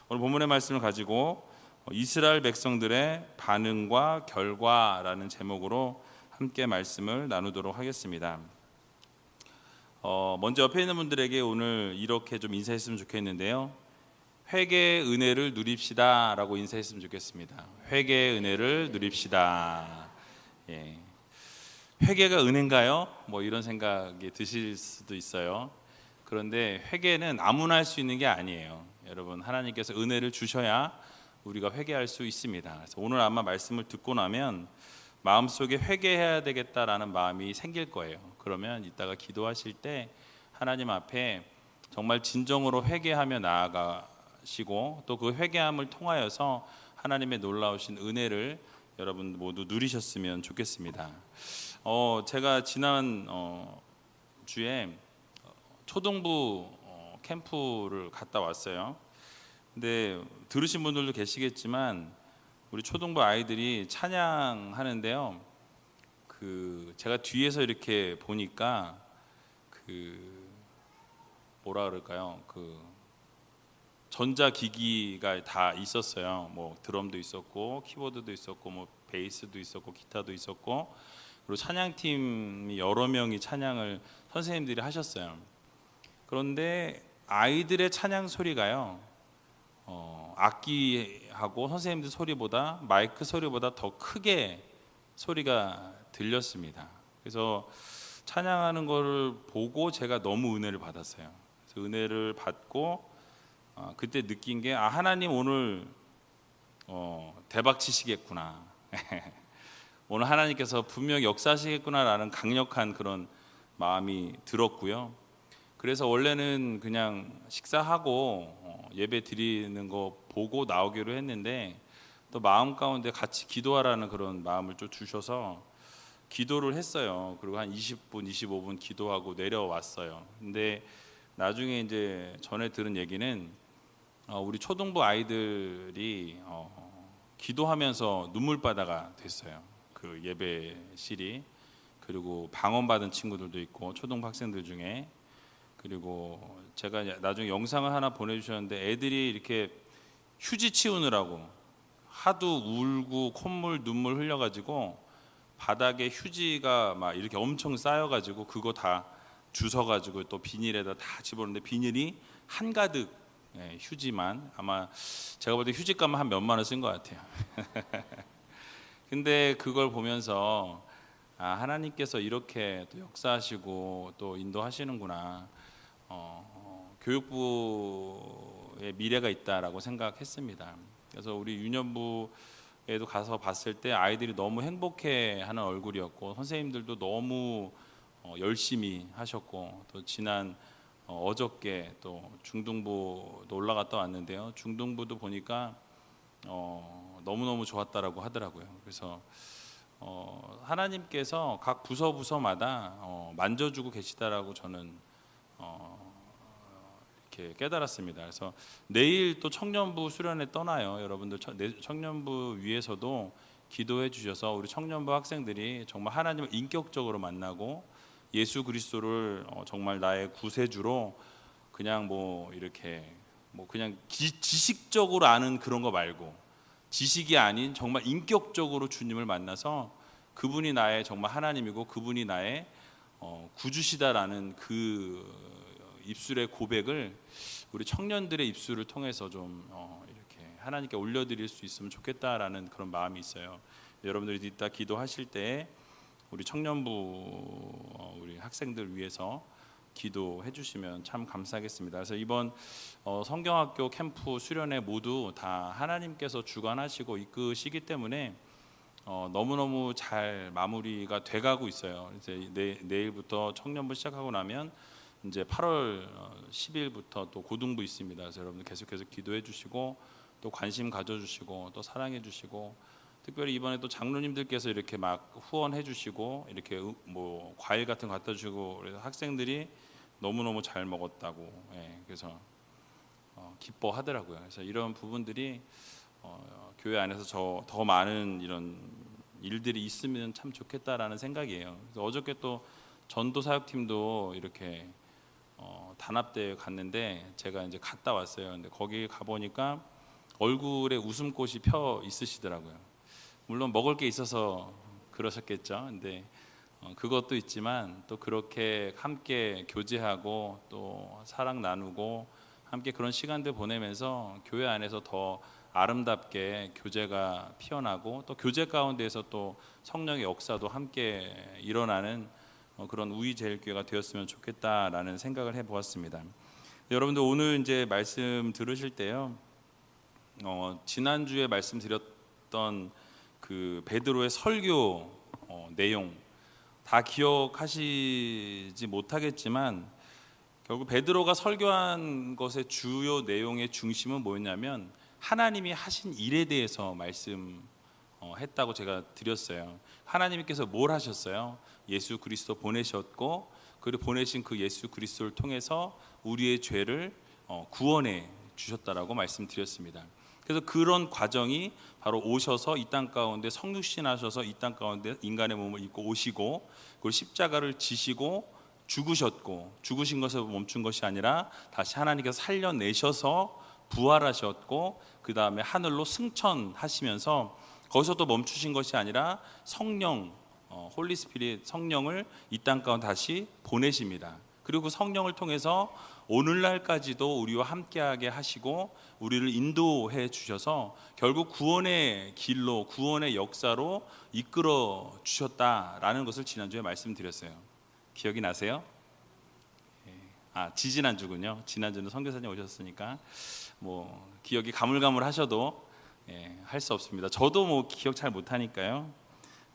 오늘 본문의 말씀을 가지고 이스라엘 백성들의 반응과 결과라는 제목으로 함께 말씀을 나누도록 하겠습니다. 먼저 옆에 있는 분들에게 오늘 이렇게 좀 인사했으면 좋겠는데요. 회개의 은혜를 누립시다 라고 인사했으면 좋겠습니다. 회개의 은혜를 누립시다. 예. 회개가 은혜인가요? 이런 생각이 드실 수도 있어요. 그런데 회개는 아무나 할 수 있는 게 아니에요. 여러분, 하나님께서 은혜를 주셔야 우리가 회개할 수 있습니다. 그래서 오늘 아마 말씀을 듣고 나면 마음속에 회개해야 되겠다라는 마음이 생길 거예요. 그러면 이따가 기도하실 때 하나님 앞에 정말 진정으로 회개하며 나아가시고 또 그 회개함을 통하여서 하나님의 놀라우신 은혜를 여러분 모두 누리셨으면 좋겠습니다. 제가 지난 주에 초등부 캠프를 갔다 왔어요. 근데 들으신 분들도 계시겠지만 우리 초등부 아이들이 찬양하는데요. 제가 뒤에서 이렇게 보니까 뭐라 그럴까요? 전자기기가 다 있었어요. 드럼도 있었고 키보드도 있었고 베이스도 있었고 기타도 있었고 그리고 찬양팀이 여러 명이 찬양을 선생님들이 하셨어요. 그런데 아이들의 찬양 소리가요, 악기하고 선생님들 소리보다 마이크 소리보다 더 크게 소리가 들렸습니다. 그래서 찬양하는 것을 보고 제가 너무 은혜를 받았어요. 그래서 은혜를 받고 그때 느낀 게 하나님 오늘 대박 치시겠구나. 오늘 하나님께서 분명 역사하시겠구나라는 강력한 그런 마음이 들었고요. 그래서 원래는 그냥 식사하고 예배 드리는 거 보고 나오기로 했는데 또 마음 가운데 같이 기도하라는 그런 마음을 좀 주셔서 기도를 했어요. 그리고 한 20분, 25분 기도하고 내려왔어요. 근데 나중에 이제 전에 들은 얘기는 우리 초등부 아이들이 기도하면서 눈물바다가 됐어요. 그 예배실이. 그리고 방언받은 친구들도 있고 초등부 학생들 중에. 그리고 제가 나중에 영상을 하나 보내주셨는데 애들이 이렇게 휴지 치우느라고 하도 울고 콧물 눈물 흘려가지고 바닥에 휴지가 막 이렇게 엄청 쌓여가지고 그거 다 주워가지고 또 비닐에다 다 집어넣는데 비닐이 한가득 휴지만 아마 제가 볼 때 휴지값만 한 몇만 원 쓴 것 같아요. 근데 그걸 보면서 하나님께서 이렇게 또 역사하시고 또 인도하시는구나. 교육부의 미래가 있다라고 생각했습니다. 그래서 우리 유년부에도 가서 봤을 때 아이들이 너무 행복해하는 얼굴이었고 선생님들도 너무 열심히 하셨고 또 지난 어저께 또 중등부도 올라갔다 왔는데요. 중등부도 보니까 너무너무 좋았다라고 하더라고요. 그래서 하나님께서 각 부서마다 만져주고 계시다라고 저는 이렇게 깨달았습니다. 그래서 내일 또 청년부 수련회 떠나요. 여러분들 청년부 위에서도 기도해 주셔서 우리 청년부 학생들이 정말 하나님을 인격적으로 만나고 예수 그리스도를 정말 나의 구세주로 그냥 이렇게 그냥 지식적으로 아는 그런 거 말고 지식이 아닌 정말 인격적으로 주님을 만나서 그분이 나의 정말 하나님이고 그분이 나의 구주시다라는 그 입술의 고백을 우리 청년들의 입술을 통해서 좀 이렇게 하나님께 올려드릴 수 있으면 좋겠다라는 그런 마음이 있어요. 여러분들이 이따 기도하실 때 우리 청년부 우리 학생들 위해서 기도해 주시면 참 감사하겠습니다. 그래서 이번 성경학교 캠프 수련회 모두 다 하나님께서 주관하시고 이끄시기 때문에 너무너무 잘 마무리가 돼가고 있어요. 이제 내일부터 청년부 시작하고 나면 이제 8월 10일부터 또 고등부 있습니다. 그래서 여러분들 계속해서 기도해 주시고 또 관심 가져주시고 또 사랑해 주시고 특별히 이번에 또 장로님들께서 이렇게 막 후원해 주시고 이렇게 과일 같은 거 갖다 주시고 그래서 학생들이 너무너무 잘 먹었다고 그래서 기뻐하더라고요. 그래서 이런 부분들이 교회 안에서 더 많은 이런 일들이 있으면 참 좋겠다라는 생각이에요. 그래서 어저께 또 전도 사역팀도 이렇게 단합대에 갔는데 제가 이제 갔다 왔어요. 근데 거기 가 보니까 얼굴에 웃음꽃이 펴 있으시더라고요. 물론 먹을 게 있어서 그러셨겠죠. 근데 그것도 있지만 또 그렇게 함께 교제하고 또 사랑 나누고 함께 그런 시간들 보내면서 교회 안에서 더 아름답게 교제가 피어나고 또 교제 가운데에서 또 성령의 역사도 함께 일어나는 그런 우이제일교회가 되었으면 좋겠다라는 생각을 해보았습니다. 여러분들 오늘 이제 말씀 들으실 때요, 지난주에 말씀드렸던 그 베드로의 설교 내용 다 기억하시지 못하겠지만 결국 베드로가 설교한 것의 주요 내용의 중심은 뭐였냐면 하나님이 하신 일에 대해서 말씀했다고 제가 드렸어요. 하나님께서 뭘 하셨어요? 예수 그리스도 보내셨고 그리고 보내신 그 예수 그리스도를 통해서 우리의 죄를 구원해 주셨다라고 말씀드렸습니다. 그래서 그런 과정이 바로 오셔서 이 땅 가운데 성육신하셔서 이 땅 가운데 인간의 몸을 입고 오시고 그리고 십자가를 지시고 죽으셨고 죽으신 것에 멈춘 것이 아니라 다시 하나님께서 살려내셔서 부활하셨고 그 다음에 하늘로 승천하시면서 거기서 또 멈추신 것이 아니라 성령 홀리 스피릿 성령을 이 땅 가운데 다시 보내십니다. 그리고 그 성령을 통해서 오늘날까지도 우리와 함께하게 하시고 우리를 인도해 주셔서 결국 구원의 길로 구원의 역사로 이끌어 주셨다라는 것을 지난주에 말씀드렸어요. 기억이 나세요? 지지난주군요. 지난주는 선교사님 오셨으니까 뭐 기억이 가물가물하셔도 할 수 없습니다. 저도 뭐 기억 잘 못하니까요.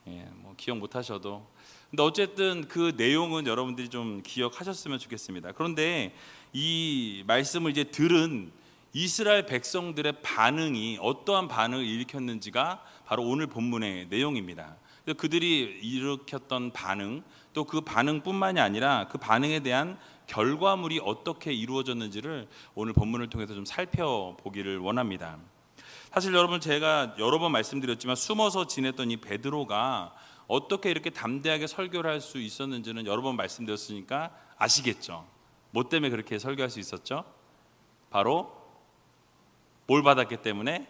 뭐 기억 못하셔도 근데 어쨌든 그 내용은 여러분들이 좀 기억하셨으면 좋겠습니다. 그런데 이 말씀을 이제 들은 이스라엘 백성들의 반응이 어떠한 반응을 일으켰는지가 바로 오늘 본문의 내용입니다. 그들이 일으켰던 반응 또 그 반응뿐만이 아니라 그 반응에 대한 결과물이 어떻게 이루어졌는지를 오늘 본문을 통해서 좀 살펴보기를 원합니다. 사실 여러분 제가 여러 번 말씀드렸지만 숨어서 지냈던 이 베드로가 어떻게 이렇게 담대하게 설교를 할 수 있었는지는 여러 번 말씀드렸으니까 아시겠죠. 뭐 때문에 그렇게 설교할 수 있었죠? 바로 뭘 받았기 때문에?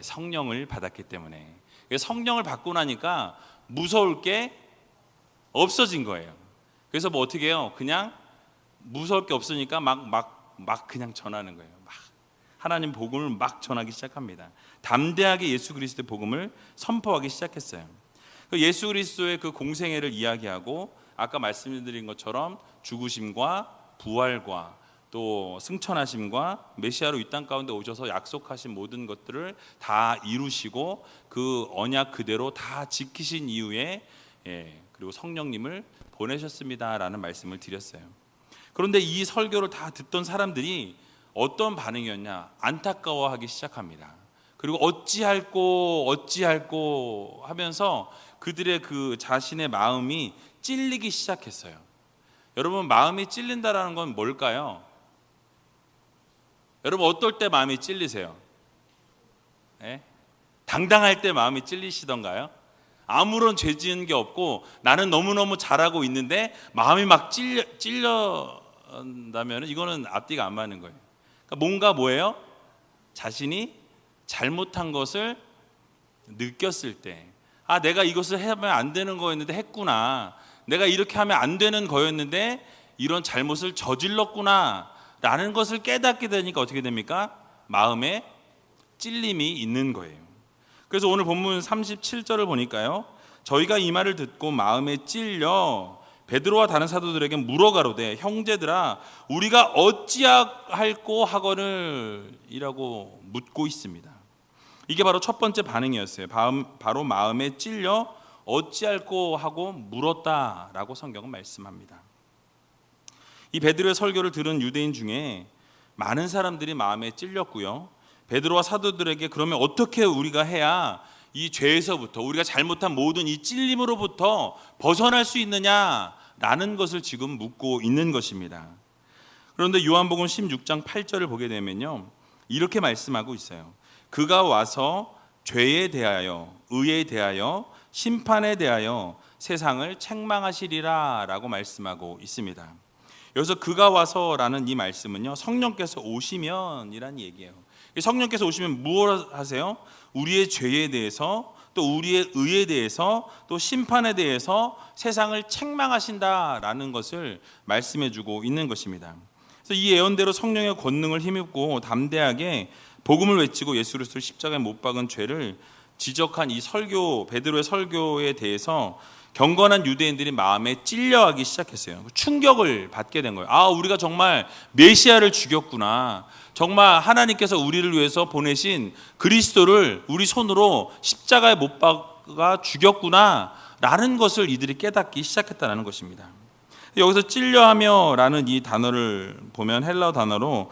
성령을 받았기 때문에. 성령을 받고 나니까 무서울 게 없어진 거예요. 그래서 뭐 어떻게 해요? 그냥 무서울 게 없으니까 막 그냥 전하는 거예요. 막 하나님 복음을 막 전하기 시작합니다. 담대하게 예수 그리스도의 복음을 선포하기 시작했어요. 예수 그리스도의 그 공생애를 이야기하고 아까 말씀드린 것처럼 죽으심과 부활과 또 승천하심과 메시아로 이 땅 가운데 오셔서 약속하신 모든 것들을 다 이루시고 그 언약 그대로 다 지키신 이후에 그리고 성령님을 보내셨습니다라는 말씀을 드렸어요. 그런데 이 설교를 다 듣던 사람들이 어떤 반응이었냐? 안타까워하기 시작합니다. 그리고 어찌할꼬 하면서 그들의 그 자신의 마음이 찔리기 시작했어요. 여러분 마음이 찔린다라는 건 뭘까요? 여러분 어떨 때 마음이 찔리세요? 당당할 때 마음이 찔리시던가요? 아무런 죄 지은 게 없고 나는 너무너무 잘하고 있는데 마음이 막 찔려다면 이거는 앞뒤가 안 맞는 거예요. 그러니까 뭔가 뭐예요? 자신이 잘못한 것을 느꼈을 때 내가 이것을 하면 안 되는 거였는데 했구나. 내가 이렇게 하면 안 되는 거였는데 이런 잘못을 저질렀구나 라는 것을 깨닫게 되니까 어떻게 됩니까? 마음에 찔림이 있는 거예요. 그래서 오늘 본문 37절을 보니까요, 저희가 이 말을 듣고 마음에 찔려 베드로와 다른 사도들에게 물어가로되 형제들아 우리가 어찌할꼬 하거늘 이라고 묻고 있습니다. 이게 바로 첫 번째 반응이었어요. 바로 마음에 찔려 어찌할꼬 하고 물었다라고 성경은 말씀합니다. 이 베드로의 설교를 들은 유대인 중에 많은 사람들이 마음에 찔렸고요. 베드로와 사도들에게 그러면 어떻게 우리가 해야 이 죄에서부터 우리가 잘못한 모든 이 찔림으로부터 벗어날 수 있느냐라는 것을 지금 묻고 있는 것입니다. 그런데 요한복음 16장 8절을 보게 되면요, 이렇게 말씀하고 있어요. 그가 와서 죄에 대하여 의에 대하여 심판에 대하여 세상을 책망하시리라 라고 말씀하고 있습니다. 여기서 그가 와서라는 이 말씀은요, 성령께서 오시면이란 얘기예요. 성령께서 오시면 무엇 하세요? 우리의 죄에 대해서, 또 우리의 의에 대해서, 또 심판에 대해서 세상을 책망하신다라는 것을 말씀해주고 있는 것입니다. 그래서 이 예언대로 성령의 권능을 힘입고 담대하게 복음을 외치고 예수 그리스도를 십자가에 못 박은 죄를 지적한 이 설교, 베드로의 설교에 대해서 경건한 유대인들이 마음에 찔려하기 시작했어요. 충격을 받게 된 거예요. 아, 우리가 정말 메시아를 죽였구나. 정말 하나님께서 우리를 위해서 보내신 그리스도를 우리 손으로 십자가에 못 박아 죽였구나 라는 것을 이들이 깨닫기 시작했다는 것입니다. 여기서 찔려하며라는 이 단어를 보면 헬라어 단어로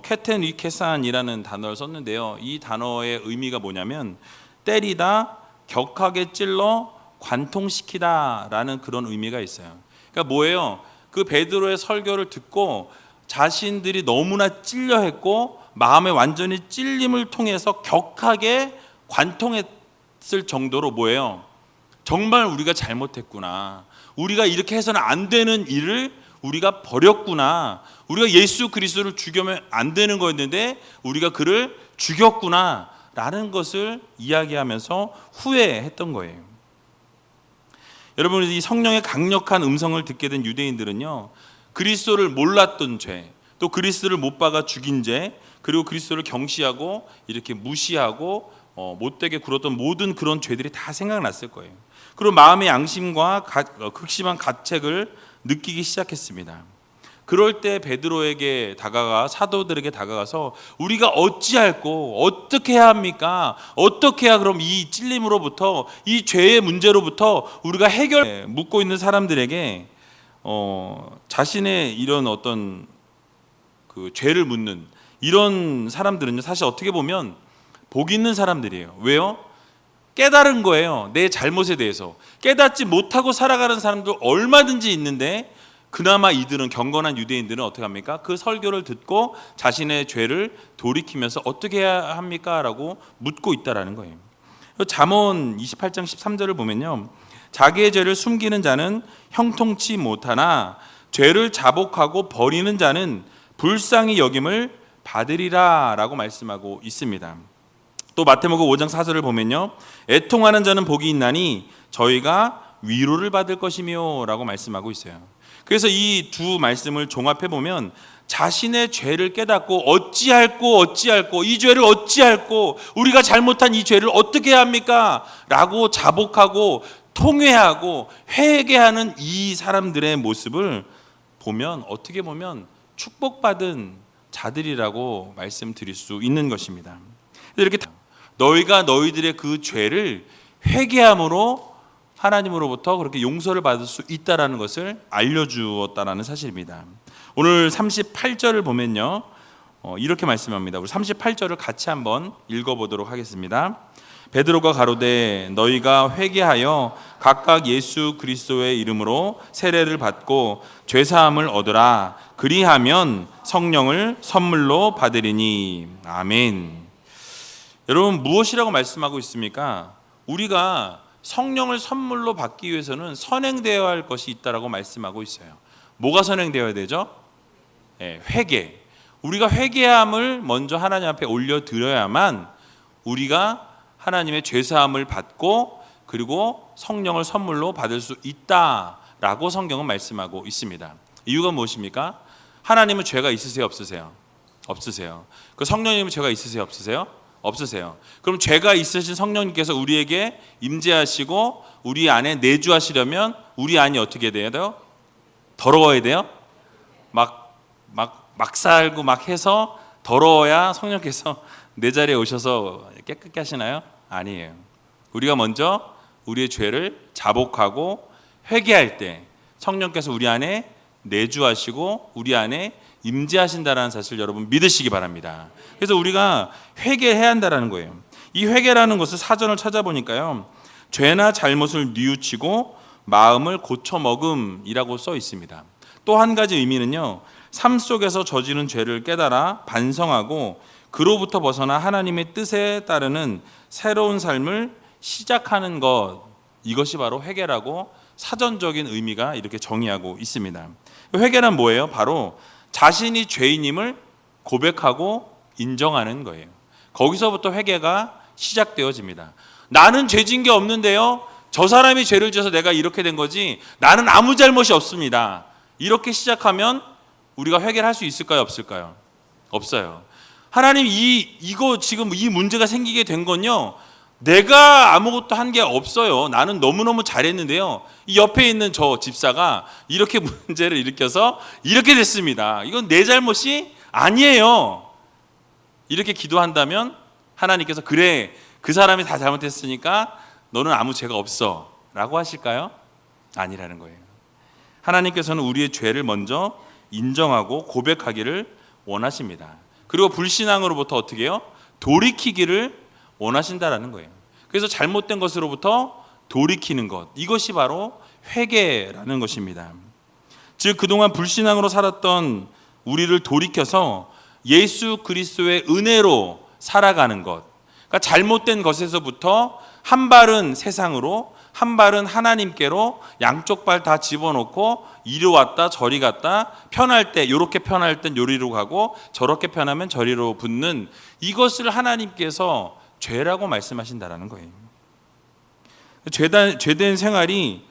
케텐 위케산이라는 단어를 썼는데요. 이 단어의 의미가 뭐냐면 때리다, 격하게 찔러 관통시키다라는 그런 의미가 있어요. 그러니까 뭐예요? 그 베드로의 설교를 듣고 자신들이 너무나 찔려했고 마음에 완전히 찔림을 통해서 격하게 관통했을 정도로 뭐예요? 정말 우리가 잘못했구나. 우리가 이렇게 해서는 안 되는 일을 우리가 버렸구나. 우리가 예수 그리스도를 죽이면 안 되는 거였는데 우리가 그를 죽였구나 라는 것을 이야기하면서 후회했던 거예요. 여러분, 이 성령의 강력한 음성을 듣게 된 유대인들은요, 그리스도를 몰랐던 죄, 또 그리스도를 못 박아 죽인 죄, 그리고 그리스도를 경시하고 이렇게 무시하고 못되게 굴었던 모든 그런 죄들이 다 생각났을 거예요. 그리고 마음의 양심과 극심한 가책을 느끼기 시작했습니다. 그럴 때 베드로에게 사도들에게 다가가서 우리가 어찌할꼬, 어떻게 해야 합니까? 어떻게 해야 그럼 이 찔림으로부터, 이 죄의 문제로부터 우리가 묻고 있는 사람들에게 자신의 이런 어떤 그 죄를 묻는 이런 사람들은요, 사실 어떻게 보면 복 있는 사람들이에요. 왜요? 깨달은 거예요. 내 잘못에 대해서. 깨닫지 못하고 살아가는 사람도 얼마든지 있는데 그나마 이들은, 경건한 유대인들은 어떻게 합니까? 그 설교를 듣고 자신의 죄를 돌이키면서 어떻게 해야 합니까? 라고 묻고 있다라는 거예요. 잠언 28장 13절을 보면요, 자기의 죄를 숨기는 자는 형통치 못하나 죄를 자복하고 버리는 자는 불쌍히 여김을 받으리라 라고 말씀하고 있습니다. 또 마태복음 5장 4절을 보면요, 애통하는 자는 복이 있나니 저희가 위로를 받을 것이며 라고 말씀하고 있어요. 그래서 이 두 말씀을 종합해 보면 자신의 죄를 깨닫고 어찌할꼬 이 죄를 어찌할꼬, 우리가 잘못한 이 죄를 어떻게 해야 합니까? 라고 자복하고 통회하고 회개하는 이 사람들의 모습을 보면 어떻게 보면 축복받은 자들이라고 말씀드릴 수 있는 것입니다. 이렇게 너희가 너희들의 그 죄를 회개함으로 하나님으로부터 그렇게 용서를 받을 수 있다라는 것을 알려주었다라는 사실입니다. 오늘 38절을 보면요, 이렇게 말씀합니다. 우리 38절을 같이 한번 읽어보도록 하겠습니다. 베드로가 가로되 너희가 회개하여 각각 예수 그리스도의 이름으로 세례를 받고 죄사함을 얻으라. 그리하면 성령을 선물로 받으리니. 아멘. 여러분, 무엇이라고 말씀하고 있습니까? 우리가 성령을 선물로 받기 위해서는 선행되어야 할 것이 있다라고 말씀하고 있어요. 뭐가 선행되어야 되죠? 회개. 우리가 회개함을 먼저 하나님 앞에 올려드려야만 우리가 하나님의 죄사함을 받고 그리고 성령을 선물로 받을 수 있다라고 성경은 말씀하고 있습니다. 이유가 무엇입니까? 하나님은 죄가 있으세요, 없으세요? 없으세요. 그 성령님은 죄가 있으세요, 없으세요? 없으세요. 그럼 죄가 있으신 성령님께서 우리에게 임재하시고 우리 안에 내주하시려면 우리 안이 어떻게 돼요? 더러워야 돼요? 막 살고 막 해서 더러워야 성령께서 내 자리에 오셔서 깨끗게 하시나요? 아니에요. 우리가 먼저 우리의 죄를 자복하고 회개할 때 성령께서 우리 안에 내주하시고 우리 안에 임재하신다라는 사실 여러분 믿으시기 바랍니다. 그래서 우리가 회개해야 한다라는 거예요. 이 회개라는 것을 사전을 찾아보니까요, 죄나 잘못을 뉘우치고 마음을 고쳐먹음이라고 써 있습니다. 또 한 가지 의미는요, 삶 속에서 저지른 죄를 깨달아 반성하고 그로부터 벗어나 하나님의 뜻에 따르는 새로운 삶을 시작하는 것, 이것이 바로 회개라고 사전적인 의미가 이렇게 정의하고 있습니다. 회개는 뭐예요? 바로 자신이 죄인임을 고백하고 인정하는 거예요. 거기서부터 회개가 시작되어집니다. 나는 죄진 게 없는데요, 저 사람이 죄를 져서 내가 이렇게 된 거지 나는 아무 잘못이 없습니다. 이렇게 시작하면 우리가 회개를 할 수 있을까요? 없을까요? 없어요. 하나님, 이거 지금 이 문제가 생기게 된 건요, 내가 아무것도 한 게 없어요. 나는 너무너무 잘했는데요, 이 옆에 있는 저 집사가 이렇게 문제를 일으켜서 이렇게 됐습니다. 이건 내 잘못이 아니에요. 이렇게 기도한다면 하나님께서 그래, 그 사람이 다 잘못했으니까 너는 아무 죄가 없어 라고 하실까요? 아니라는 거예요. 하나님께서는 우리의 죄를 먼저 인정하고 고백하기를 원하십니다. 그리고 불신앙으로부터 어떻게 해요? 돌이키기를 원하신다라는 거예요. 그래서 잘못된 것으로부터 돌이키는 것, 이것이 바로 회개라는 것입니다. 즉 그동안 불신앙으로 살았던 우리를 돌이켜서 예수 그리스도의 은혜로 살아가는 것, 그러니까 잘못된 것에서부터 한 발은 세상으로, 한 발은 하나님께로 양쪽 발 다 집어넣고 이리 왔다 저리 갔다, 편할 때 이렇게 편할 땐 요리로 가고 저렇게 편하면 저리로 붙는, 이것을 하나님께서 죄라고 말씀하신다라는 거예요. 죄된 생활이,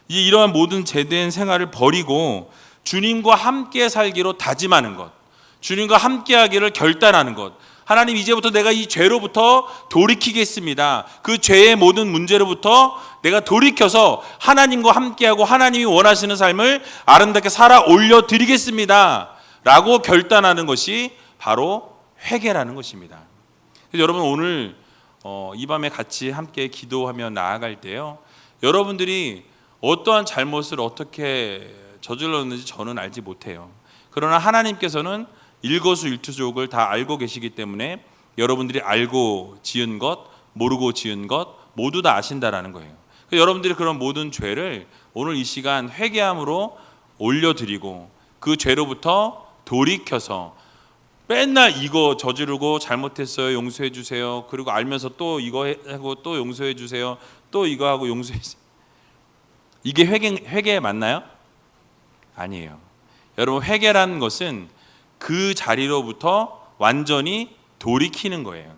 이러한 모든 죄된 생활을 버리고 주님과 함께 살기로 다짐하는 것, 주님과 함께하기를 결단하는 것. 하나님, 이제부터 내가 이 죄로부터 돌이키겠습니다. 그 죄의 모든 문제로부터 내가 돌이켜서 하나님과 함께하고 하나님이 원하시는 삶을 아름답게 살아 올려드리겠습니다 라고 결단하는 것이 바로 회개라는 것입니다. 그래서 여러분, 오늘 이 밤에 같이 함께 기도하며 나아갈 때요, 여러분들이 어떠한 잘못을 어떻게 저질렀는지 저는 알지 못해요. 그러나 하나님께서는 일거수일투족을 다 알고 계시기 때문에 여러분들이 알고 지은 것, 모르고 지은 것 모두 다 아신다라는 거예요. 여러분들이 그런 모든 죄를 오늘 이 시간 회개함으로 올려드리고 그 죄로부터 돌이켜서, 맨날 이거 저지르고 잘못했어요 용서해 주세요, 그리고 알면서 또 이거 하고 또 용서해 주세요, 또 이거 하고 용서해 주세요, 이게 회개 맞나요? 아니에요. 여러분, 회개라는 것은 그 자리로부터 완전히 돌이키는 거예요.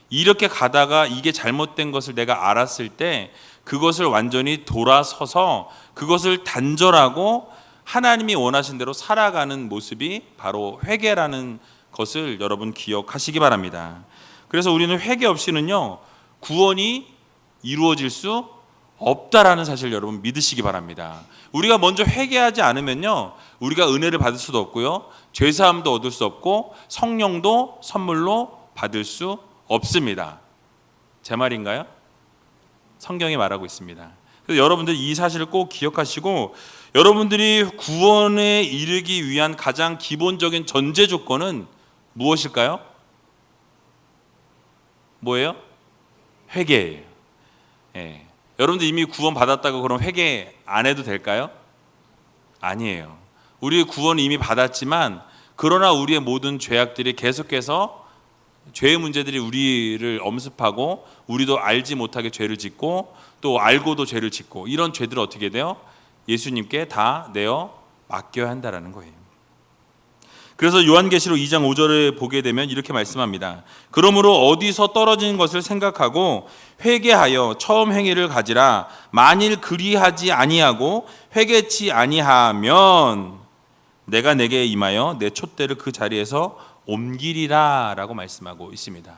이렇게 가다가 이게 잘못된 것을 내가 알았을 때 그것을 완전히 돌아서서 그것을 단절하고 하나님이 원하신 대로 살아가는 모습이 바로 회개라는 것을 여러분 기억하시기 바랍니다. 그래서 우리는 회개 없이는요, 구원이 이루어질 수 없다라는 사실 여러분 믿으시기 바랍니다. 우리가 먼저 회개하지 않으면요, 우리가 은혜를 받을 수도 없고요, 죄사함도 얻을 수 없고 성령도 선물로 받을 수 없습니다. 제 말인가요? 성경이 말하고 있습니다. 그래서 여러분들 이 사실을 꼭 기억하시고, 여러분들이 구원에 이르기 위한 가장 기본적인 전제 조건은 무엇일까요? 뭐예요? 회개예요. 예. 여러분들 이미 구원 받았다고 그럼 회개 안 해도 될까요? 아니에요. 우리 구원 이미 받았지만, 그러나 우리의 모든 죄악들이 계속해서, 죄의 문제들이 우리를 엄습하고 우리도 알지 못하게 죄를 짓고 또 알고도 죄를 짓고, 이런 죄들을 어떻게 돼요? 예수님께 다 내어 맡겨야 한다라는 거예요. 그래서 요한계시록 2장 5절을 보게 되면 이렇게 말씀합니다. 그러므로 어디서 떨어진 것을 생각하고 회개하여 처음 행위를 가지라. 만일 그리하지 아니하고 회개치 아니하면 내가 내게 임하여 내 촛대를 그 자리에서 옮기리라 라고 말씀하고 있습니다.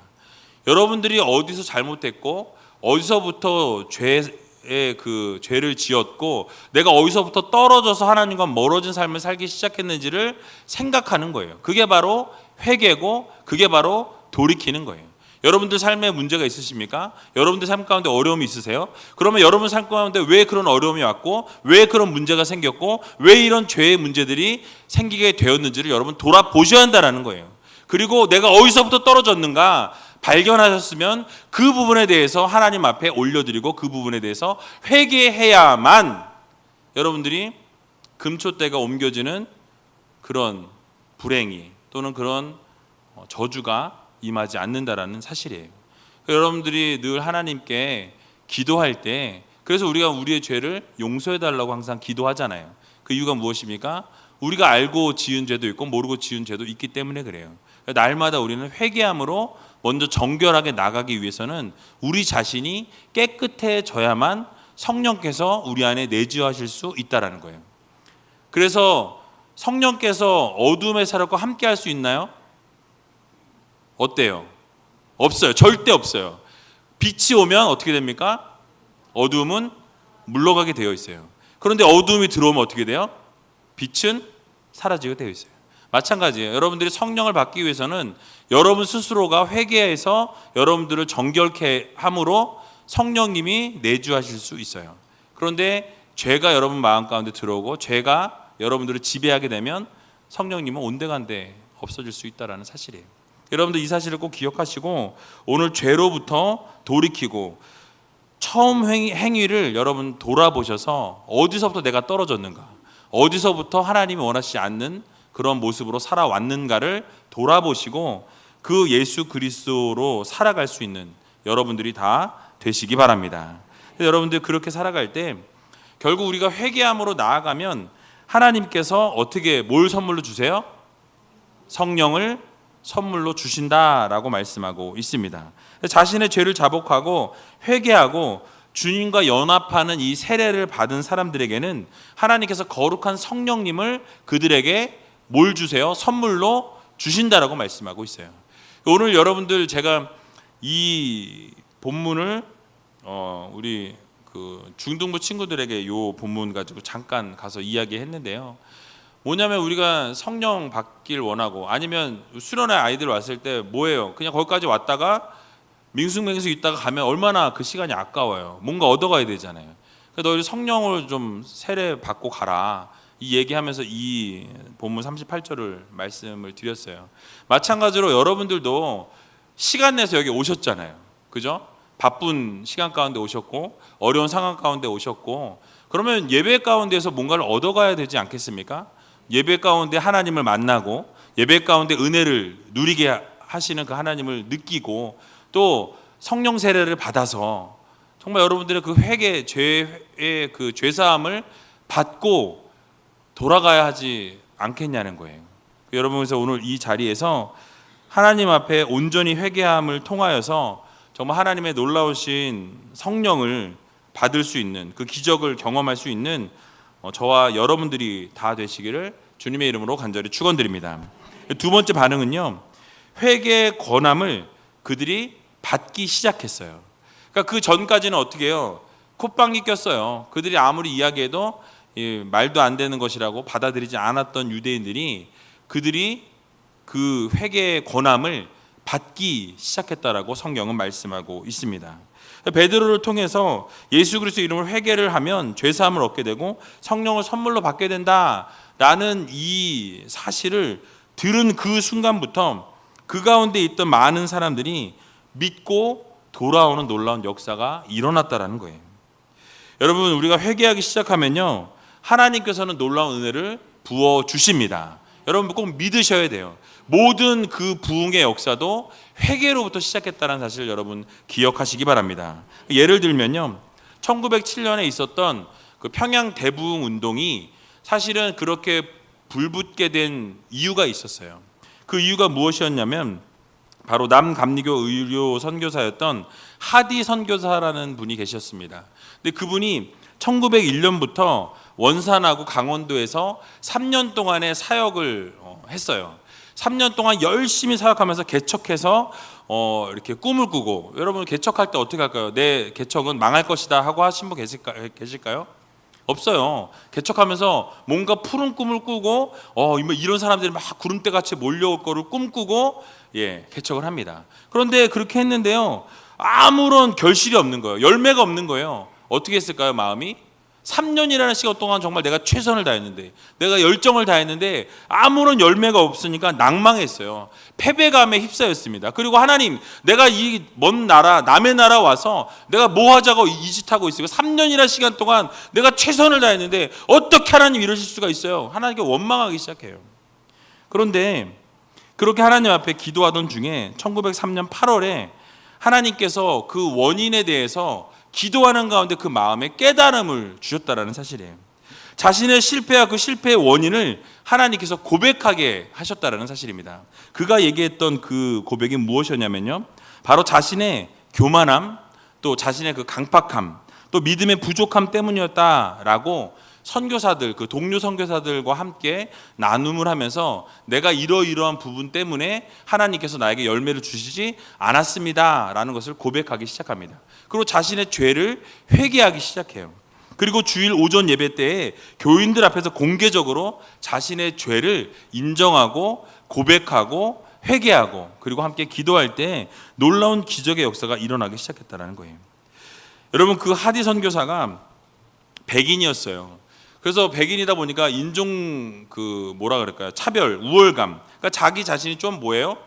여러분들이 어디서 잘못했고 어디서부터 죄를 지었고 내가 어디서부터 떨어져서 하나님과 멀어진 삶을 살기 시작했는지를 생각하는 거예요. 그게 바로 회개고 그게 바로 돌이키는 거예요. 여러분들 삶에 문제가 있으십니까? 여러분들 삶 가운데 어려움이 있으세요? 그러면 여러분 삶 가운데 왜 그런 어려움이 왔고 왜 그런 문제가 생겼고 왜 이런 죄의 문제들이 생기게 되었는지를 여러분 돌아보셔야 한다는 거예요. 그리고 내가 어디서부터 떨어졌는가 발견하셨으면 그 부분에 대해서 하나님 앞에 올려드리고 그 부분에 대해서 회개해야만 여러분들이 금초대가 옮겨지는 그런 불행이 또는 그런 저주가 임하지 않는다라는 사실이에요. 여러분들이 늘 하나님께 기도할 때, 그래서 우리가 우리의 죄를 용서해달라고 항상 기도하잖아요. 그 이유가 무엇입니까? 우리가 알고 지은 죄도 있고 모르고 지은 죄도 있기 때문에 그래요. 날마다 우리는 회개함으로 먼저 정결하게 나가기 위해서는 우리 자신이 깨끗해져야만 성령께서 우리 안에 내주하실 수 있다라는 거예요. 그래서 성령께서 어둠의 사람과 함께 할 수 있나요? 어때요? 없어요. 절대 없어요. 빛이 오면 어떻게 됩니까? 어둠은 물러가게 되어 있어요. 그런데 어둠이 들어오면 어떻게 돼요? 빛은 사라지게 되어 있어요. 마찬가지예요. 여러분들이 성령을 받기 위해서는 여러분 스스로가 회개해서 여러분들을 정결케 함으로 성령님이 내주하실 수 있어요. 그런데 죄가 여러분 마음 가운데 들어오고 죄가 여러분들을 지배하게 되면 성령님은 온데간데 없어질 수 있다는 사실이에요. 여러분들 이 사실을 꼭 기억하시고 오늘 죄로부터 돌이키고 처음 행위를 여러분 돌아보셔서 어디서부터 내가 떨어졌는가, 어디서부터 하나님이 원하시지 않는 그런 모습으로 살아왔는가를 돌아보시고 그 예수 그리스도로 살아갈 수 있는 여러분들이 다 되시기 바랍니다. 여러분들 그렇게 살아갈 때 결국 우리가 회개함으로 나아가면 하나님께서 어떻게 뭘 선물로 주세요? 성령을 선물로 주신다라고 말씀하고 있습니다. 자신의 죄를 자복하고 회개하고 주님과 연합하는 이 세례를 받은 사람들에게는 하나님께서 거룩한 성령님을 그들에게 뭘 주세요? 선물로 주신다라고 말씀하고 있어요. 오늘 여러분들 제가 이 본문을 우리 그 중등부 친구들에게 이 본문 가지고 잠깐 가서 이야기했는데요. 뭐냐면 우리가 성령 받길 원하고 아니면 수련회 아이들 왔을 때 뭐예요? 그냥 거기까지 왔다가 밍숭맹숭 있다가 가면 얼마나 그 시간이 아까워요. 뭔가 얻어가야 되잖아요. 그래서 너희 성령을 좀 세례 받고 가라. 이 얘기하면서 이 본문 38절을 말씀을 드렸어요. 마찬가지로 여러분들도 시간 내서 여기 오셨잖아요. 그죠? 바쁜 시간 가운데 오셨고 어려운 상황 가운데 오셨고 그러면 예배 가운데서 뭔가를 얻어가야 되지 않겠습니까? 예배 가운데 하나님을 만나고 예배 가운데 은혜를 누리게 하시는 그 하나님을 느끼고 또 성령 세례를 받아서 정말 여러분들의 그 회개 죄의 그 죄사함을 받고 돌아가야 하지 않겠냐는 거예요. 여러분 그래서 오늘 이 자리에서 하나님 앞에 온전히 회개함을 통하여서 정말 하나님의 놀라우신 성령을 받을 수 있는 그 기적을 경험할 수 있는 저와 여러분들이 다 되시기를 주님의 이름으로 간절히 축원드립니다. 두 번째 반응은요, 회개의 권함을 그들이 받기 시작했어요. 그러니까 그 전까지는 어떻게 해요? 콧방귀 꼈어요. 그들이 아무리 이야기해도 말도 안 되는 것이라고 받아들이지 않았던 유대인들이 그들이 그 회개의 권함을 받기 시작했다라고 성경은 말씀하고 있습니다. 베드로를 통해서 예수 그리스도 이름으로 회개를 하면 죄 사함을 얻게 되고 성령을 선물로 받게 된다라는 이 사실을 들은 그 순간부터 그 가운데 있던 많은 사람들이 믿고 돌아오는 놀라운 역사가 일어났다라는 거예요. 여러분 우리가 회개하기 시작하면요 하나님께서는 놀라운 은혜를 부어 주십니다. 여러분 꼭 믿으셔야 돼요. 모든 그 부흥의 역사도 회개로부터 시작했다는 사실을 여러분 기억하시기 바랍니다. 예를 들면요 1907년에 있었던 그 평양 대부흥 운동이 사실은 그렇게 불붙게 된 이유가 있었어요. 그 이유가 무엇이었냐면 바로 남감리교 의료 선교사였던 하디 선교사라는 분이 계셨습니다. 근데 그분이 1901년부터 원산하고 강원도에서 3년 동안의 사역을 했어요. 3년 동안 열심히 사역하면서 개척해서 이렇게 꿈을 꾸고, 여러분 개척할 때 어떻게 할까요? 내 개척은 망할 것이다 하고 하신 분 계실까요? 없어요. 개척하면서 뭔가 푸른 꿈을 꾸고 이런 사람들이 막 구름대같이 몰려올 거를 꿈꾸고 개척을 합니다. 그런데 그렇게 했는데요 아무런 결실이 없는 거예요. 열매가 없는 거예요. 어떻게 했을까요? 마음이 3년이라는 시간 동안 정말 내가 최선을 다했는데, 내가 열정을 다했는데 아무런 열매가 없으니까 낭망했어요. 패배감에 휩싸였습니다. 그리고 하나님, 내가 이 먼 나라, 남의 나라 와서 내가 뭐 하자고 이 짓 하고 있어요. 3년이라는 시간 동안 내가 최선을 다했는데 어떻게 하나님 이러실 수가 있어요? 하나님께 원망하기 시작해요. 그런데 그렇게 하나님 앞에 기도하던 중에 1903년 8월에 하나님께서 그 원인에 대해서 기도하는 가운데 그 마음에 깨달음을 주셨다라는 사실이에요. 자신의 실패와 그 실패의 원인을 하나님께서 고백하게 하셨다는 사실입니다. 그가 얘기했던 그 고백이 무엇이었냐면요, 바로 자신의 교만함, 또 자신의 그 강팍함, 또 믿음의 부족함 때문이었다라고 선교사들, 그 동료 선교사들과 함께 나눔을 하면서 내가 이러이러한 부분 때문에 하나님께서 나에게 열매를 주시지 않았습니다라는 것을 고백하기 시작합니다. 그리고 자신의 죄를 회개하기 시작해요. 그리고 주일 오전 예배 때에 교인들 앞에서 공개적으로 자신의 죄를 인정하고 고백하고 회개하고 그리고 함께 기도할 때 놀라운 기적의 역사가 일어나기 시작했다는 거예요. 여러분, 그 하디 선교사가 백인이었어요. 그래서 백인이다 보니까 인종 그 뭐라 그럴까요? 차별, 우월감. 그러니까 자기 자신이 좀 뭐예요?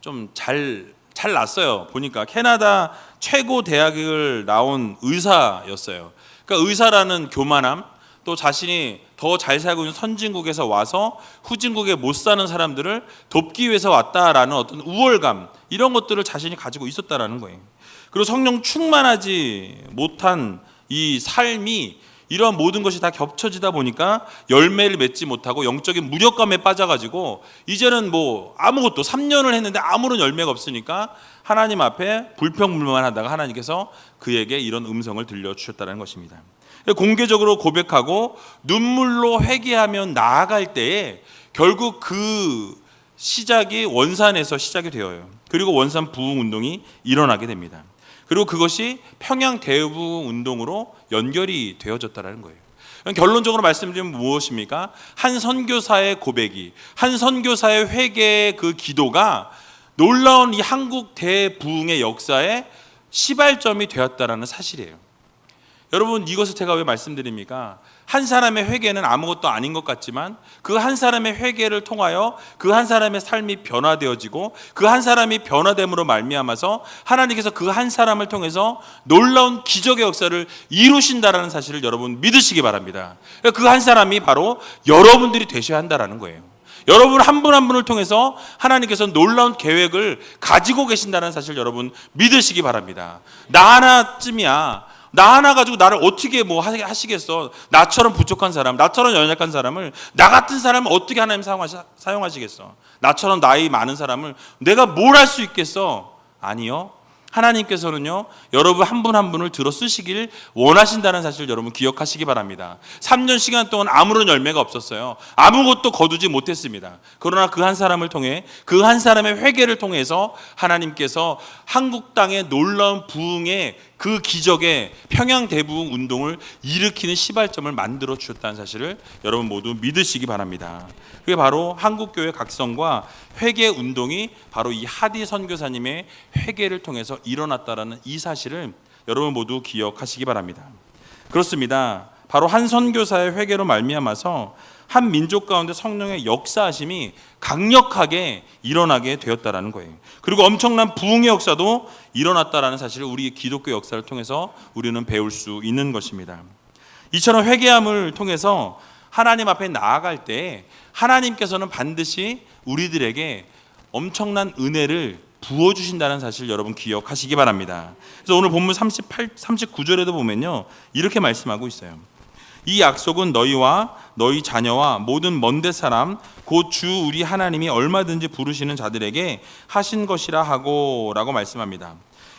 좀 잘 났어요. 보니까 캐나다 최고 대학을 나온 의사였어요. 그러니까 의사라는 교만함, 또 자신이 더 잘 살고 있는 선진국에서 와서 후진국에 못 사는 사람들을 돕기 위해서 왔다라는 어떤 우월감, 이런 것들을 자신이 가지고 있었다라는 거예요. 그리고 성령 충만하지 못한 이 삶이 이러한 모든 것이 다 겹쳐지다 보니까 열매를 맺지 못하고 영적인 무력감에 빠져가지고 이제는 뭐 아무것도 3년을 했는데 아무런 열매가 없으니까 하나님 앞에 불평불만하다가 하나님께서 그에게 이런 음성을 들려주셨다는 것입니다. 공개적으로 고백하고 눈물로 회개하며 나아갈 때에 결국 그 시작이 원산에서 시작이 되어요. 그리고 원산 부흥 운동이 일어나게 됩니다. 그리고 그것이 평양 대부흥 운동으로 연결이 되어졌다는 거예요. 결론적으로 말씀드리면 무엇입니까? 한 선교사의 고백이, 한 선교사의 회개의 그 기도가 놀라운 이 한국 대부흥의 역사의 시발점이 되었다는 사실이에요. 여러분, 이것을 제가 왜 말씀드립니까? 한 사람의 회개는 아무것도 아닌 것 같지만 그 한 사람의 회개를 통하여 그 한 사람의 삶이 변화되어지고 그 한 사람이 변화됨으로 말미암아서 하나님께서 그 한 사람을 통해서 놀라운 기적의 역사를 이루신다라는 사실을 여러분 믿으시기 바랍니다. 그 한 사람이 바로 여러분들이 되셔야 한다라는 거예요. 여러분 한 분 한 분을 통해서 하나님께서 놀라운 계획을 가지고 계신다는 사실 여러분 믿으시기 바랍니다. 나 하나쯤이야, 나 하나 가지고 나를 어떻게 뭐 하시겠어? 나처럼 부족한 사람, 나처럼 연약한 사람을, 나 같은 사람을 어떻게 하나님 사용하시겠어? 나처럼 나이 많은 사람을 내가 뭘 할 수 있겠어? 아니요. 하나님께서는요, 여러분 한 분 한 분을 들어 쓰시길 원하신다는 사실을 여러분 기억하시기 바랍니다. 3년 시간 동안 아무런 열매가 없었어요. 아무것도 거두지 못했습니다. 그러나 그 한 사람을 통해, 그 한 사람의 회개를 통해서 하나님께서 한국 땅의 놀라운 부흥의 그 기적의 평양 대부흥 운동을 일으키는 시발점을 만들어 주셨다는 사실을 여러분 모두 믿으시기 바랍니다. 그게 바로 한국교회 각성과 회개 운동이 바로 이 하디 선교사님의 회개를 통해서 일어났다라는 이 사실을 여러분 모두 기억하시기 바랍니다. 그렇습니다. 바로 한 선교사의 회개로 말미암아서 한 민족 가운데 성령의 역사하심이 강력하게 일어나게 되었다라는 거예요. 그리고 엄청난 부흥의 역사도 일어났다라는 사실을 우리 기독교 역사를 통해서 우리는 배울 수 있는 것입니다. 이처럼 회개함을 통해서 하나님 앞에 나아갈 때 하나님께서는 반드시 우리들에게 엄청난 은혜를 부어주신다는 사실 여러분 기억하시기 바랍니다. 그래서 오늘 본문 39절에도 보면요, 이렇게 말씀하고 있어요. 이 약속은 너희와 너희 자녀와 모든 먼데 사람 곧 주 우리 하나님이 얼마든지 부르시는 자들에게 하신 것이라 하고 라고 말씀합니다.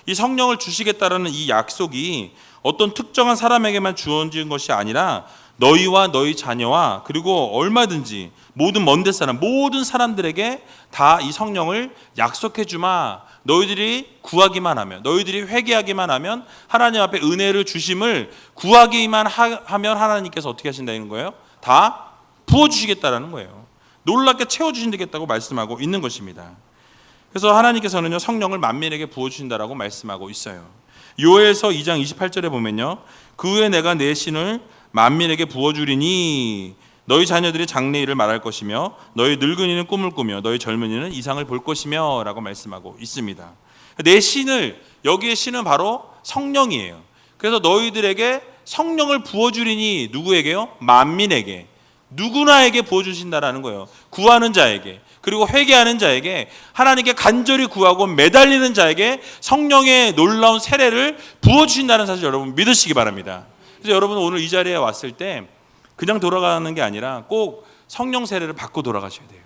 이 성령을 주시겠다라는 이 약속이 어떤 특정한 사람에게만 주어진 것이 아니라 너희와 너희 자녀와 그리고 얼마든지 모든 먼데 사람, 모든 사람들에게 다 이 성령을 약속해 주마. 너희들이 구하기만 하면, 너희들이 회개하기만 하면 하나님 앞에 은혜를 주심을 구하기만 하면 하나님께서 어떻게 하신다는 거예요? 다 부어주시겠다라는 거예요. 놀랍게 채워주신다고 말씀하고 있는 것입니다. 그래서 하나님께서는요, 성령을 만민에게 부어주신다라고 말씀하고 있어요. 요엘서 2장 28절에 보면요, 그 후에 내가 내 신을 만민에게 부어주리니 너희 자녀들이 장래일을 말할 것이며 너희 늙은이는 꿈을 꾸며 너희 젊은이는 이상을 볼 것이며 라고 말씀하고 있습니다. 내 신을, 여기에 신은 바로 성령이에요. 그래서 너희들에게 성령을 부어주리니 누구에게요? 만민에게, 누구나에게 부어주신다라는 거예요. 구하는 자에게, 그리고 회개하는 자에게, 하나님께 간절히 구하고 매달리는 자에게 성령의 놀라운 세례를 부어주신다는 사실 여러분 믿으시기 바랍니다. 그래서 여러분 오늘 이 자리에 왔을 때 그냥 돌아가는 게 아니라 꼭 성령 세례를 받고 돌아가셔야 돼요.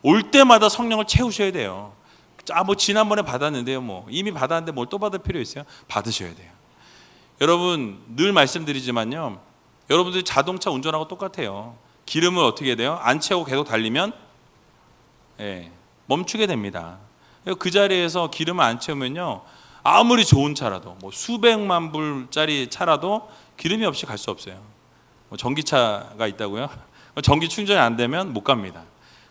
올 때마다 성령을 채우셔야 돼요. 뭐 지난번에 받았는데요, 뭐 이미 받았는데 뭘 또 받을 필요 있어요? 받으셔야 돼요. 여러분 늘 말씀드리지만요, 여러분들이 자동차 운전하고 똑같아요. 기름을 어떻게 해야 돼요? 안 채우고 계속 달리면 멈추게 됩니다. 그 자리에서 기름을 안 채우면요, 아무리 좋은 차라도 뭐 수백만 불짜리 차라도 기름이 없이 갈 수 없어요. 뭐 전기차가 있다고요? 전기 충전이 안 되면 못 갑니다.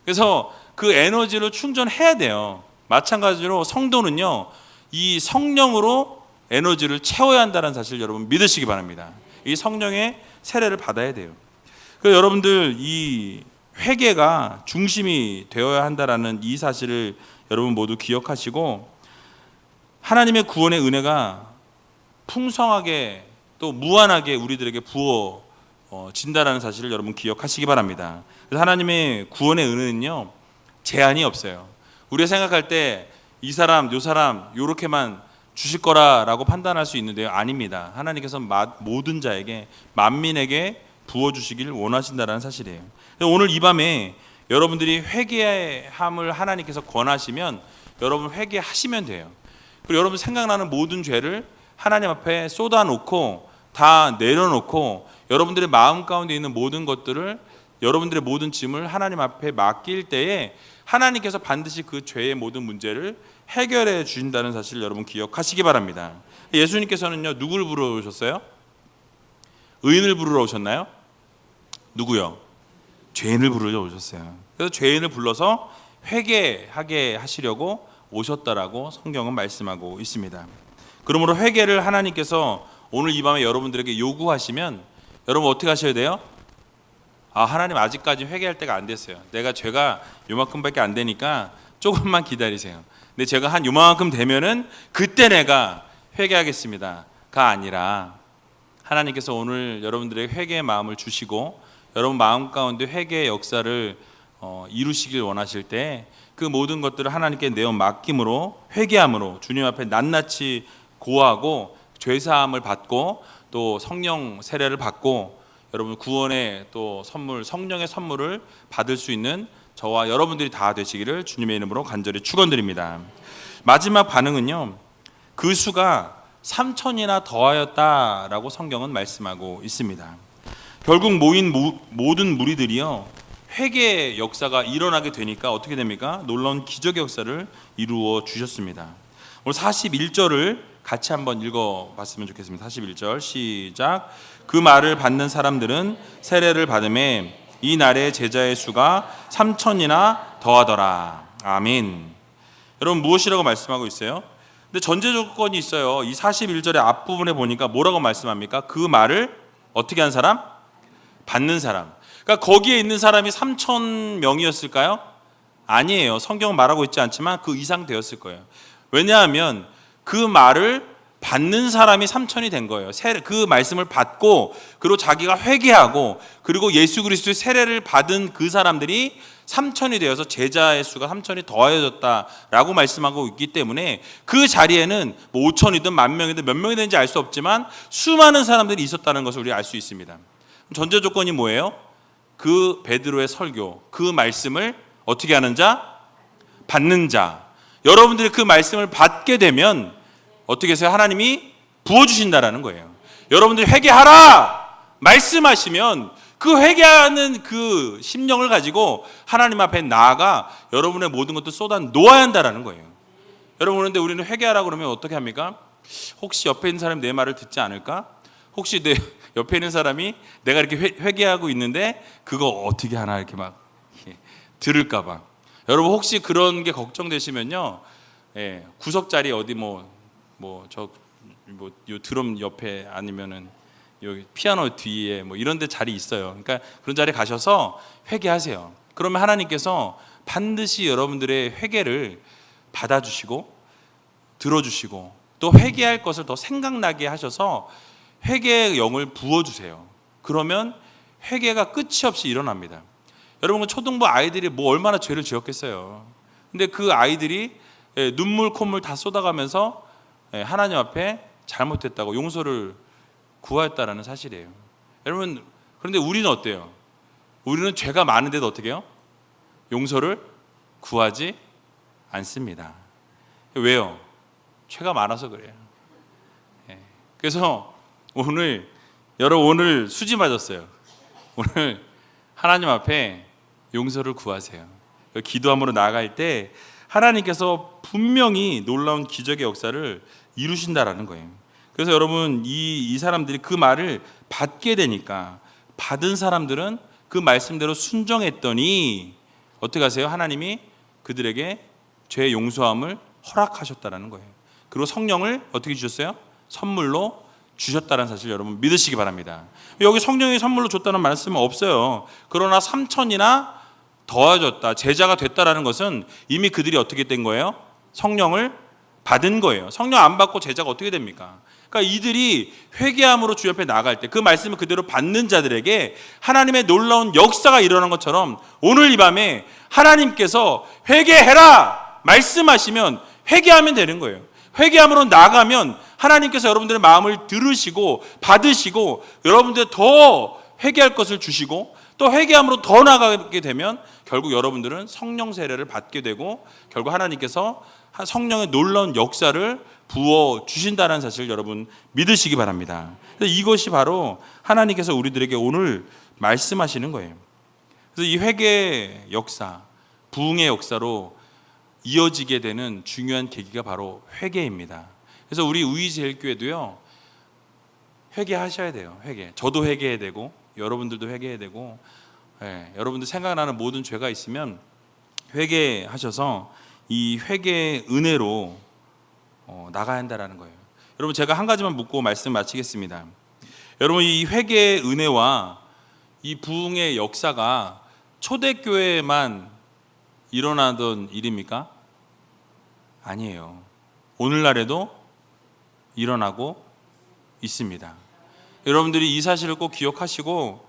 그래서 그 에너지를 충전해야 돼요. 마찬가지로 성도는요, 이 성령으로 에너지를 채워야 한다는 사실 여러분 믿으시기 바랍니다. 이 성령의 세례를 받아야 돼요. 그래서 여러분들 이 회개가 중심이 되어야 한다라는 이 사실을 여러분 모두 기억하시고, 하나님의 구원의 은혜가 풍성하게 또 무한하게 우리들에게 부어진다라는 사실을 여러분 기억하시기 바랍니다. 그래서 하나님의 구원의 은혜는요, 제한이 없어요. 우리가 생각할 때 이 사람 요 사람 요렇게만 주실 거라라고 판단할 수 있는데요, 아닙니다. 하나님께서 모든 자에게, 만민에게 부어주시길 원하신다는 사실이에요. 오늘 이 밤에 여러분들이 회개함을 하나님께서 권하시면 여러분 회개하시면 돼요. 그리고 여러분 생각나는 모든 죄를 하나님 앞에 쏟아놓고 다 내려놓고 여러분들의 마음 가운데 있는 모든 것들을, 여러분들의 모든 짐을 하나님 앞에 맡길 때에 하나님께서 반드시 그 죄의 모든 문제를 해결해 주신다는 사실을 여러분 기억하시기 바랍니다. 예수님께서는요, 누구를 부르러 오셨어요? 의인을 부르러 오셨나요? 누구요? 죄인을 부르러 오셨어요. 그래서 죄인을 불러서 회개하게 하시려고 오셨다라고 성경은 말씀하고 있습니다. 그러므로 회개를 하나님께서 오늘 이 밤에 여러분들에게 요구하시면 여러분 어떻게 하셔야 돼요? 하나님 아직까지 회개할 때가 안 됐어요. 내가 죄가 요만큼밖에 안 되니까 조금만 기다리세요. 근데 제가 한 요만큼 되면은 그때 내가 회개하겠습니다가 아니라, 하나님께서 오늘 여러분들의 회개의 마음을 주시고 여러분 마음 가운데 회개의 역사를 이루시길 원하실 때 그 모든 것들을 하나님께 내어 맡김으로, 회개함으로 주님 앞에 낱낱이 고하고 죄사함을 받고 또 성령 세례를 받고 여러분 구원의 또 선물, 성령의 선물을 받을 수 있는 저와 여러분들이 다 되시기를 주님의 이름으로 간절히 축원드립니다. 마지막 반응은요, 그 수가 3천이나 더하였다라고 성경은 말씀하고 있습니다. 결국 모인 모든 무리들이요, 회개의 역사가 일어나게 되니까 어떻게 됩니까? 놀라운 기적의 역사를 이루어 주셨습니다. 오늘 41절을 같이 한번 읽어봤으면 좋겠습니다. 41절 시작. 그 말을 받는 사람들은 세례를 받음에 이 날의 제자의 수가 3천이나 더하더라. 아멘. 여러분 무엇이라고 말씀하고 있어요? 근데 전제 조건이 있어요. 이 41절의 앞부분에 보니까 뭐라고 말씀합니까? 그 말을 어떻게 한 사람? 받는 사람. 그러니까 거기에 있는 사람이 3천 명이었을까요? 아니에요. 성경은 말하고 있지 않지만 그 이상 되었을 거예요. 왜냐하면 그 말을 받는 사람이 3천이 된 거예요. 그 말씀을 받고 그리고 자기가 회개하고 그리고 예수 그리스도의 세례를 받은 그 사람들이 3천이 되어서 제자의 수가 3천이 더해졌다라고 말씀하고 있기 때문에 그 자리에는 뭐 5천이든 10,000명이든 몇 명이 되는지 알 수 없지만 수많은 사람들이 있었다는 것을 우리가 알 수 있습니다. 전제 조건이 뭐예요? 그 베드로의 설교, 그 말씀을 어떻게 하는 자? 받는 자. 여러분들이 그 말씀을 받게 되면 어떻게 해서 하나님이 부어주신다라는 거예요. 여러분들이 회개하라 말씀하시면 그 회개하는 그 심령을 가지고 하나님 앞에 나아가 여러분의 모든 것도 쏟아 놓아야 한다라는 거예요. 여러분, 그런데 우리는 회개하라 그러면 어떻게 합니까? 혹시 옆에 있는 사람이 내 말을 듣지 않을까? 혹시 내 옆에 있는 사람이 내가 이렇게 회개하고 있는데 그거 어떻게 하나 이렇게 막 들을까 봐. 여러분 혹시 그런 게 걱정되시면요, 구석자리 어디 요 드럼 옆에 아니면은 여기 피아노 뒤에 뭐 이런 데 자리 있어요. 그러니까 그런 자리에 가셔서 회개하세요. 그러면 하나님께서 반드시 여러분들의 회개를 받아주시고 들어주시고 또 회개할 것을 더 생각나게 하셔서 회개의 영을 부어주세요. 그러면 회개가 끝이 없이 일어납니다. 여러분 초등부 아이들이 뭐 얼마나 죄를 지었겠어요. 근데 그 아이들이 눈물 콧물 다 쏟아가면서 하나님 앞에 잘못했다고 용서를 구하였다라는 사실이에요. 여러분 그런데 우리는 어때요? 우리는 죄가 많은데도 어떻게 해요? 용서를 구하지 않습니다. 왜요? 죄가 많아서 그래요. 그래서 여러분 오늘 수지 맞았어요. 오늘 하나님 앞에 용서를 구하세요. 기도함으로 나아갈 때 하나님께서 분명히 놀라운 기적의 역사를 이루신다라는 거예요. 그래서 여러분 이 사람들이 그 말을 받게 되니까 받은 사람들은 그 말씀대로 순종했더니 어떻게 하세요? 하나님이 그들에게 죄 용서함을 허락하셨다라는 거예요. 그리고 성령을 어떻게 주셨어요? 선물로 주셨다는 사실 여러분 믿으시기 바랍니다. 여기 성령이 선물로 줬다는 말씀은 없어요. 그러나 3천이나 더해졌다, 제자가 됐다라는 것은 이미 그들이 어떻게 된 거예요? 성령을 받은 거예요. 성령 안 받고 제자가 어떻게 됩니까? 그러니까 이들이 회개함으로 주 옆에 나갈 때 그 말씀을 그대로 받는 자들에게 하나님의 놀라운 역사가 일어난 것처럼 오늘 이 밤에 하나님께서 회개해라 말씀하시면 회개하면 되는 거예요. 회개함으로 나가면 하나님께서 여러분들의 마음을 들으시고 받으시고 여러분들 더 회개할 것을 주시고 또 회개함으로 더 나가게 되면 결국 여러분들은 성령 세례를 받게 되고 결국 하나님께서 성령의 놀라운 역사를 부어 주신다는 사실을 여러분 믿으시기 바랍니다. 이것이 바로 하나님께서 우리들에게 오늘 말씀하시는 거예요. 그래서 이 회개 역사, 부흥의 역사로 이어지게 되는 중요한 계기가 바로 회개입니다. 그래서 우리 우이제일교회도요 회개하셔야 돼요. 회개. 저도 회개해야 되고 여러분들도 회개해야 되고 여러분들 생각나는 모든 죄가 있으면 회개하셔서 이 회개의 은혜로 나가야 한다는 거예요. 여러분 제가 한 가지만 묻고 말씀 마치겠습니다. 여러분 이 회개의 은혜와 이 부흥의 역사가 초대교회에만 일어나던 일입니까? 아니에요. 오늘날에도 일어나고 있습니다. 여러분들이 이 사실을 꼭 기억하시고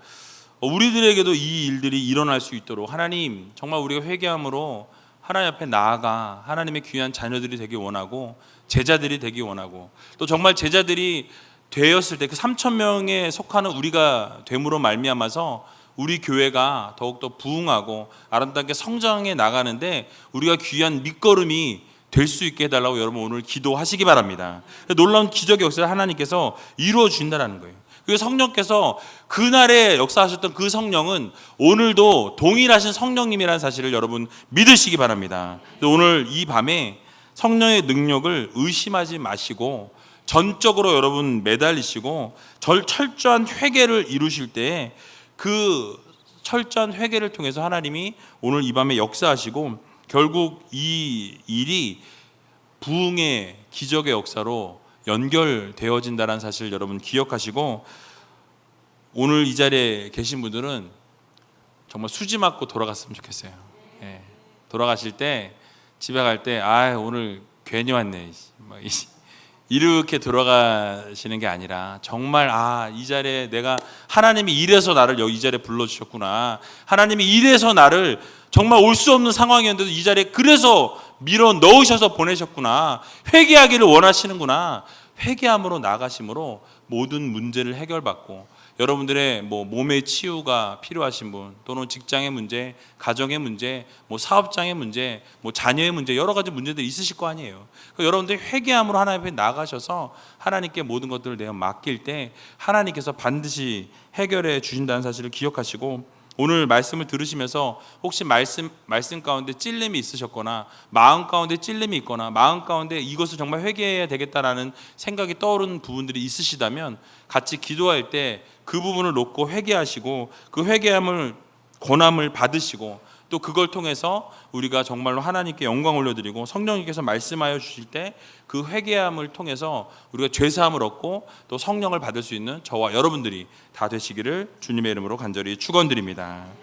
우리들에게도 이 일들이 일어날 수 있도록 하나님 정말 우리가 회개함으로 하나님 앞에 나아가 하나님의 귀한 자녀들이 되기 원하고 제자들이 되기 원하고 또 정말 제자들이 되었을 때 그 3천 명에 속하는 우리가 됨으로 말미암아서 우리 교회가 더욱더 부흥하고 아름답게 성장해 나가는데 우리가 귀한 밑거름이 될 수 있게 해달라고 여러분 오늘 기도하시기 바랍니다. 놀라운 기적의 역사를 하나님께서 이루어 주신다는 거예요. 그 성령께서 그날에 역사하셨던 그 성령은 오늘도 동일하신 성령님이라는 사실을 여러분 믿으시기 바랍니다. 오늘 이 밤에 성령의 능력을 의심하지 마시고 전적으로 여러분 매달리시고 철저한 회개를 이루실 때 그 철저한 회개를 통해서 하나님이 오늘 이 밤에 역사하시고 결국 이 일이 부흥의 기적의 역사로 연결되어진다는 사실을 여러분 기억하시고 오늘 이 자리에 계신 분들은 정말 수지 맞고 돌아갔으면 좋겠어요. 돌아가실 때 집에 갈 때 오늘 괜히 왔네 이렇게 돌아가시는 게 아니라 정말 이 자리에 내가 하나님이 이래서 나를 여기 이 자리에 불러주셨구나, 하나님이 이래서 나를 정말 올 수 없는 상황이었는데도 이 자리에 그래서 밀어 넣으셔서 보내셨구나, 회개하기를 원하시는구나, 회개함으로 나가심으로 모든 문제를 해결받고 여러분들의 몸의 치유가 필요하신 분 또는 직장의 문제, 가정의 문제, 사업장의 문제, 자녀의 문제 여러 가지 문제들이 있으실 거 아니에요. 그러니까 여러분들이 회개함으로 하나님 앞에 나가셔서 하나님께 모든 것들을 내가 맡길 때 하나님께서 반드시 해결해 주신다는 사실을 기억하시고 오늘 말씀을 들으시면서 혹시 말씀 가운데 찔림이 있으셨거나 마음 가운데 찔림이 있거나 마음 가운데 이것을 정말 회개해야 되겠다라는 생각이 떠오르는 부분들이 있으시다면 같이 기도할 때 그 부분을 놓고 회개하시고 그 회개함을 권함을 받으시고 또 그걸 통해서 우리가 정말로 하나님께 영광 올려드리고 성령님께서 말씀하여 주실 때 그 회개함을 통해서 우리가 죄사함을 얻고 또 성령을 받을 수 있는 저와 여러분들이 다 되시기를 주님의 이름으로 간절히 축원드립니다.